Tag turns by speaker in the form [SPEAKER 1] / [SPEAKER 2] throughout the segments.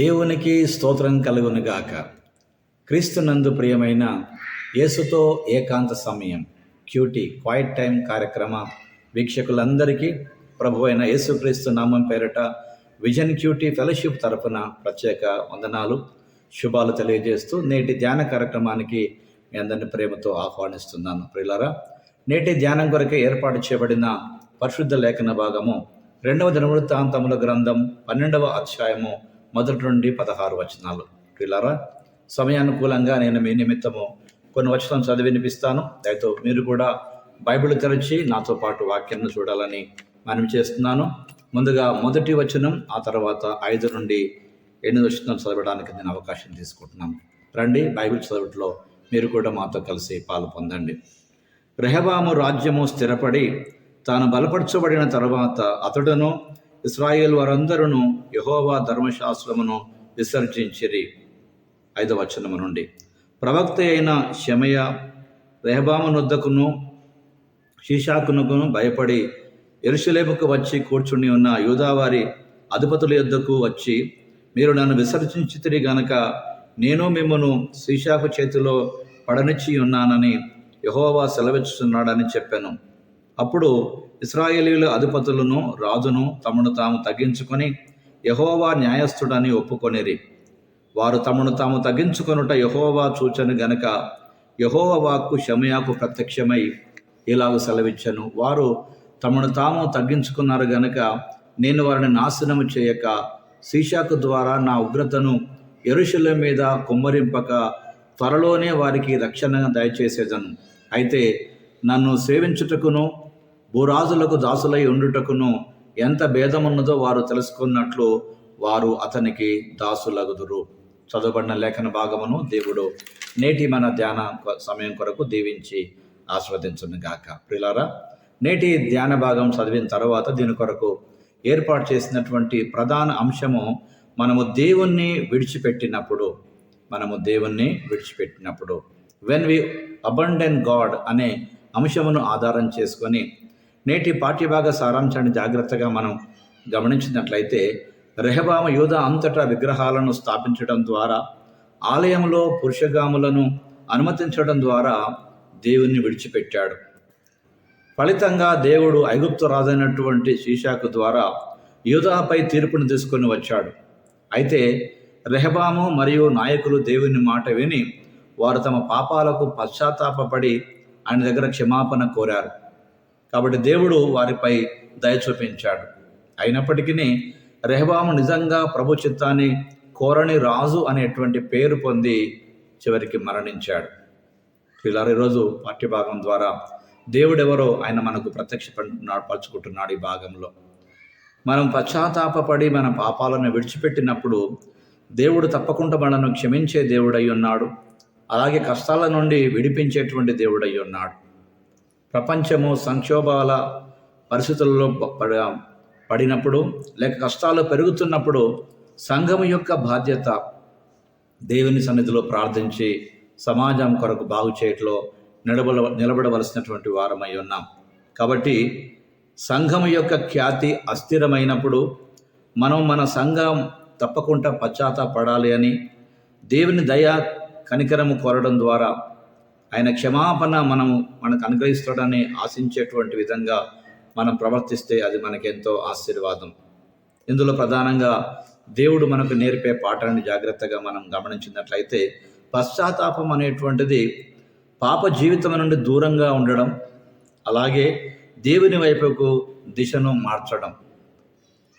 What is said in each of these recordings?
[SPEAKER 1] దేవునికి స్తోత్రం కలుగును గాక. క్రీస్తునందు ప్రియమైన యేసుతో ఏకాంత సమయం క్వైట్ టైం కార్యక్రమ వీక్షకులందరికీ ప్రభు అయిన యేసుక్రీస్తు నామం పేరిట విజన్ క్యూటీ ఫెలోషిప్ తరఫున ప్రత్యేక వందనాలు, శుభాలు తెలియజేస్తూ నేటి ధ్యాన కార్యక్రమానికి మీ అందరిని ప్రేమతో ఆహ్వానిస్తున్నాను. ప్రియులారా, నేటి ధ్యానం కొరకే ఏర్పాటు చేయబడిన పరిశుద్ధ లేఖన భాగము 2వ దినవృత్తాంతముల గ్రంథం 12వ అధ్యాయము 1 నుండి 16 వచనాలు. ప్రియులారా, సమయానుకూలంగా నేను మీ నిమిత్తము కొన్ని వచనం చదివి వినిపిస్తాను. దయతో మీరు కూడా బైబిల్ తెరచి నాతో పాటు వాక్యాన్ని చూడాలని మనం చేస్తున్నాను. ముందుగా మొదటి వచనం, ఆ తర్వాత 5 నుండి 8 వచనాలు చదవడానికి నేను అవకాశం తీసుకుంటున్నాను. రండి, బైబిల్ చదవట్లో మీరు కూడా మాతో కలిసి పాలు పొందండి. రెహబాము రాజ్యము స్థిరపడి తాను బలపరచబడిన తర్వాత అతడును ఇశ్రాయేలు వారందరూ యెహోవా ధర్మశాస్త్రమును విసర్జించిరి. 5వ వచనము నుండి, ప్రవక్త అయిన షెమయ రెహబామునొద్దకును షీషాకునకును భయపడి యెరూషలేముకు వచ్చి కూర్చుని ఉన్న యూదావారి అధిపతుల యొద్దకు వచ్చి, మీరు నన్ను విసర్జించితిరి గనక నేను మిమ్మను షీషాకు చేతిలో పడనిచ్చి ఉన్నానని యెహోవా సెలవిస్తున్నాడని చెప్పాను. అప్పుడు ఇశ్రాయేలీయుల అధిపతులను రాజును తమను తాము తగ్గించుకొని యెహోవా న్యాయస్థుడని ఒప్పుకొనిరి. వారు తమను తాము తగ్గించుకొనుట యెహోవా చూచను గనక యెహోవా వాక్కు షెమయాకు ప్రత్యక్షమై ఇలాగ సెలవిచ్చెను, వారు తమను తాము తగ్గించుకున్నారు గనక నేను వారిని నాశనము చేయక షీషాకు ద్వారా నా ఉగ్రతను యెరూషలేము మీద కుమ్మరింపక త్వరలోనే వారికి రక్షణ దయచేసేదను. అయితే నన్ను సేవించుటకును భూరాజులకు దాసులై ఉండుటకును ఎంత భేదమున్నదో వారు తెలుసుకున్నట్లు వారు అతనికి దాసులగుదురు. చదవబడిన లేఖన భాగమును దేవుడు నేటి మన ధ్యాన సమయం కొరకు దీవించి ఆస్వాదించును గాక. ప్రియులారా, నేటి ధ్యాన భాగం చదివిన తర్వాత దీని కొరకు ఏర్పాటు చేసినటువంటి ప్రధాన అంశము మనము దేవుణ్ణి విడిచిపెట్టినప్పుడు వెన్ వి అబండన్ గాడ్ అనే అంశమును ఆధారం చేసుకొని నేటి పాఠ్యభాగ సారాంశాన్ని జాగ్రత్తగా మనం గమనించినట్లయితే, రెహబాము యూదా అంతటా విగ్రహాలను స్థాపించడం ద్వారా, ఆలయంలో పురుషగాములను అనుమతించడం ద్వారా దేవుణ్ణి విడిచిపెట్టాడు. ఫలితంగా దేవుడు ఐగుప్తు రాజైనటువంటి షీషాకు ద్వారా యూదాపై తీర్పును తీసుకొని వచ్చాడు. అయితే రెహబాము మరియు నాయకులు దేవుని మాట విని వారు తమ పాపాలకు పశ్చాత్తాపపడి ఆయన దగ్గర క్షమాపణ కోరారు. కాబట్టి దేవుడు వారిపై దయ చూపించాడు. అయినప్పటికీ రెహబాము నిజంగా ప్రభు చిత్తాన్ని కోరని రాజు అనేటువంటి పేరు పొంది చివరికి మరణించాడు. ఈరోజు పాఠ్యభాగం ద్వారా దేవుడెవరో ఆయన మనకు పరుచుకుంటున్నాడు. ఈ భాగంలో మనం పశ్చాత్తాపపడి మన పాపాలను విడిచిపెట్టినప్పుడు దేవుడు తప్పకుండా మనను క్షమించే దేవుడై ఉన్నాడు. అలాగే కష్టాల నుండి విడిపించేటువంటి దేవుడై ఉన్నాడు. ప్రపంచము సంక్షోభాల పరిస్థితుల్లో పడినప్పుడు లేక కష్టాలు పెరుగుతున్నప్పుడు సంఘం యొక్క బాధ్యత దేవుని సన్నిధిలో ప్రార్థించి సమాజం కొరకు బాగు చేయట్లో నిలబడవలసినటువంటి వారమై ఉన్నాం. కాబట్టి సంఘం యొక్క ఖ్యాతి అస్థిరమైనప్పుడు మనం మన సంఘం తప్పకుండా పశ్చాత్తాపడాలి అని దేవుని దయ కనికరము కోరడం ద్వారా ఆయన క్షమాపణ మనకు అనుగ్రహిస్తాడని ఆశించేటువంటి విధంగా మనం ప్రవర్తిస్తే అది మనకెంతో ఆశీర్వాదం. ఇందులో ప్రధానంగా దేవుడు మనకు నేర్పే పాఠాన్ని జాగ్రత్తగా మనం గమనించినట్లయితే, పశ్చాత్తాపం అనేటువంటిది పాప జీవితం నుండి దూరంగా ఉండడం, అలాగే దేవుని వైపుకు దిశను మార్చడం.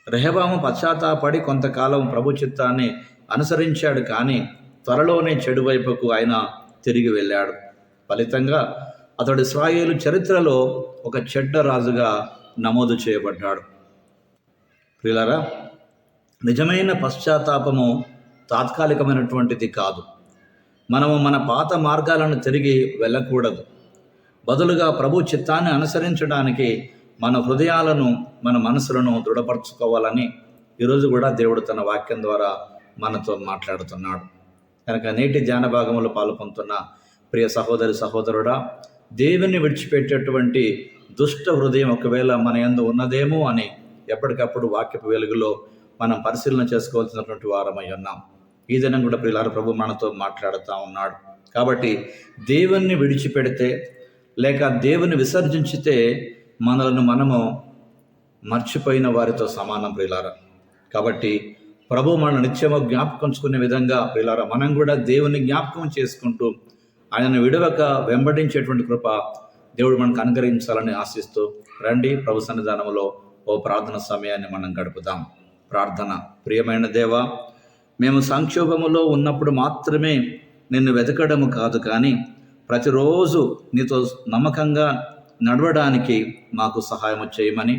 [SPEAKER 1] రెహబాము పశ్చాత్తాపడి కొంతకాలం ప్రభు చిత్తాన్ని అనుసరించాడు, కానీ త్వరలోనే చెడు వైపుకు ఆయన తిరిగి వెళ్ళాడు. ఫలితంగా అతడు ఇశ్రాయేలు చరిత్రలో ఒక చెడ్డ రాజుగా నమోదు చేయబడ్డాడు. ప్రియులారా, నిజమైన పశ్చాత్తాపము తాత్కాలికమైనటువంటిది కాదు. మనము మన పాత మార్గాలను తిరిగి వెళ్ళకూడదు. బదులుగా ప్రభు చిత్తాన్ని అనుసరించడానికి మన హృదయాలను, మన మనసులను దృఢపరచుకోవాలని ఈరోజు కూడా దేవుడు తన వాక్యం ద్వారా మనతో మాట్లాడుతున్నాడు. కనుక నేటి ధ్యాన భాగంలో పాల్పొందుతున్న ప్రియ సహోదరి సహోదరుడా, దేవుని విడిచిపెట్టేటువంటి దుష్ట హృదయం ఒకవేళ మన యందు ఉన్నదేమో అని ఎప్పటికప్పుడు వాక్యపు వెలుగులో మనం పరిశీలన చేసుకోవాల్సినటువంటి వారమై ఉన్నాం. ఈ దినం కూడా ప్రియులారా ప్రభు మనతో మాట్లాడుతూ ఉన్నాడు. కాబట్టి దేవుణ్ణి విడిచిపెడితే లేక దేవుని విసర్జించితే మనలను మనము మర్చిపోయిన వారితో సమానం ప్రియులారా. కాబట్టి ప్రభు మన నిత్యము జ్ఞాపకంచుకునే విధంగా ప్రియులారా మనం కూడా దేవుని జ్ఞాపకం చేసుకుంటూ ఆయనను విడవక వెంబడించేటువంటి కృప దేవుడు మనకు అనుగ్రహించాలని ఆశిస్తూ రండి ప్రభు సన్నిధానంలో ఓ ప్రార్థన సమయాన్ని మనం గడుపుదాం. ప్రార్థన. ప్రియమైన దేవా, మేము సంక్షోభములో ఉన్నప్పుడు మాత్రమే నిన్ను వెతకడము కాదు, కానీ ప్రతిరోజు నీతో నమ్మకంగా నడవడానికి మాకు సహాయం చేయమని,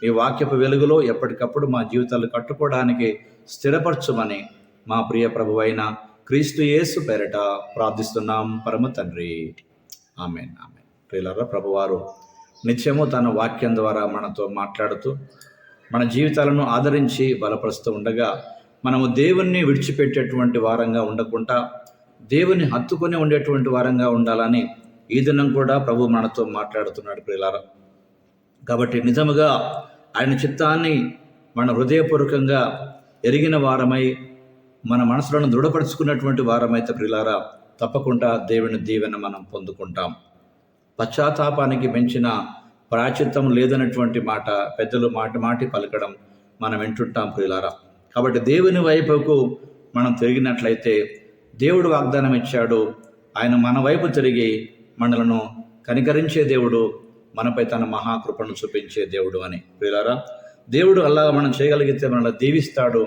[SPEAKER 1] ఈ వాక్యపు వెలుగులో ఎప్పటికప్పుడు మా జీవితాలు కట్టుకోవడానికి స్థిరపరచమని మా ప్రియ ప్రభువైన క్రీస్తు యేసు పేరిట ప్రార్థిస్తున్నాం పరమ తండ్రి. ఆమేన్. ఆమేన్. ప్రియులారా, ప్రభువారు నిత్యము తన వాక్యం ద్వారా మనతో మాట్లాడుతూ మన జీవితాలను ఆదరించి బలపరుస్తూ ఉండగా మనము దేవుణ్ణి విడిచిపెట్టేటువంటి వారంగా ఉండకుండా దేవుని హత్తుకొని ఉండేటువంటి వారంగా ఉండాలని ఈ దినం కూడా ప్రభు మనతో మాట్లాడుతున్నాడు ప్రియులారా. కాబట్టి నిజముగా ఆయన చిత్తాన్ని మన హృదయపూర్వకంగా ఎరిగిన వారమై మన మనసులను దృఢపరుచుకున్నటువంటి వారమైతే ప్రియులారా తప్పకుండా దేవుని దీవెన మనం పొందుకుంటాం. పశ్చాత్తాపానికి మించిన ప్రాయశ్చిత్తం లేదన్నటువంటి మాట పెద్దలు మాటి పలకడం మనం వింటుంటాం ప్రియులారా. కాబట్టి దేవుని వైపుకు మనం తిరిగినట్లయితే దేవుడు వాగ్దానం ఇచ్చాడు, ఆయన మన వైపు తిరిగి మనలను కనికరించే దేవుడు, మనపై తన మహాకృపను చూపించే దేవుడు అని. ప్రియులారా, దేవుడు అలా మనం చేయగలిగితే మనల్ని దీవిస్తాడు,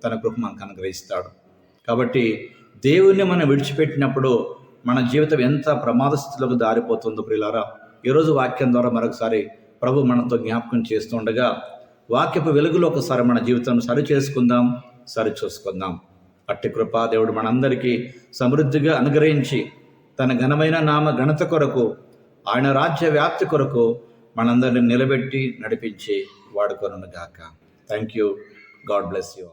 [SPEAKER 1] తన కృప మనకు అనుగ్రహిస్తాడు. కాబట్టి దేవుణ్ణి మనం విడిచిపెట్టినప్పుడు మన జీవితం ఎంత ప్రమాద స్థితిలోకి దారిపోతుందో ప్రియులారా, ఈరోజు వాక్యం ద్వారా మరొకసారి ప్రభు మనతో జ్ఞాపకం చేస్తుండగా వాక్యపు వెలుగులో ఒకసారి మన జీవితం సరిచూసుకుందాం. అట్టి కృపా దేవుడు మనందరికీ సమృద్ధిగా అనుగ్రహించి తన ఘనమైన నామ ఘనత కొరకు, ఆయన రాజ్య వ్యాప్తి కొరకు మనందరిని నిలబెట్టి నడిపించి వాడుకొనుగాక. Thank you. God bless you.